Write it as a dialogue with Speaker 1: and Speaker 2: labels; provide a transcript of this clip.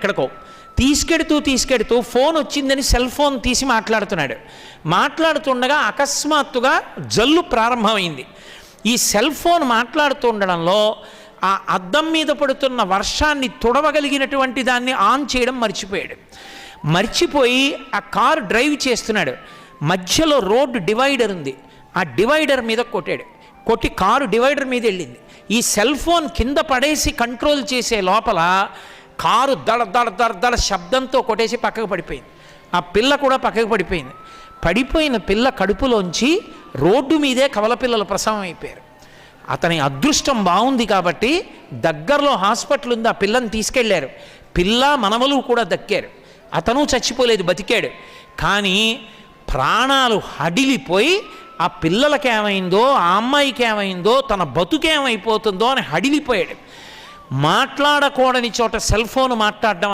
Speaker 1: ఎక్కడికో. తీసుకెడుతూ ఫోన్ వచ్చిందని cell phone తీసి మాట్లాడుతుండగా అకస్మాత్తుగా జల్లు ప్రారంభమైంది. ఈ సెల్ ఫోన్ మాట్లాడుతుండడంలో ఆ అద్దం మీద పడుతున్న వర్షాన్ని తుడవగలిగినటువంటి దాన్ని ఆన్ చేయడం మర్చిపోయి ఆ కారు డ్రైవ్ చేస్తున్నాడు. మధ్యలో రోడ్డు డివైడర్ ఉంది, ఆ డివైడర్ మీద కొట్టి కారు డివైడర్ మీద వెళ్ళింది. ఈ సెల్ ఫోన్ కింద పడేసి కంట్రోల్ చేసే లోపల కారు దడ శబ్దంతో కొట్టేసి పక్కకు పడిపోయింది. ఆ పిల్ల కూడా పక్కకు పడిపోయిన పిల్ల కడుపులోంచి రోడ్డు మీదే కవల పిల్లలు ప్రసవం అయిపోయారు. అతని అదృష్టం బాగుంది కాబట్టి దగ్గరలో హాస్పిటల్ ఉంది, ఆ పిల్లని తీసుకెళ్లారు. పిల్ల మనవలు కూడా దక్కారు. అతను చచ్చిపోలేదు, బతికాడు. కానీ ప్రాణాలు హడిలిపోయి ఆ పిల్లలకి ఏమైందో, ఆ అమ్మాయికి ఏమైందో, తన బతుకేమైపోతుందో అని హడిలిపోయాడు. మాట్లాడకూడని చోట సెల్ ఫోన్ మాట్లాడడం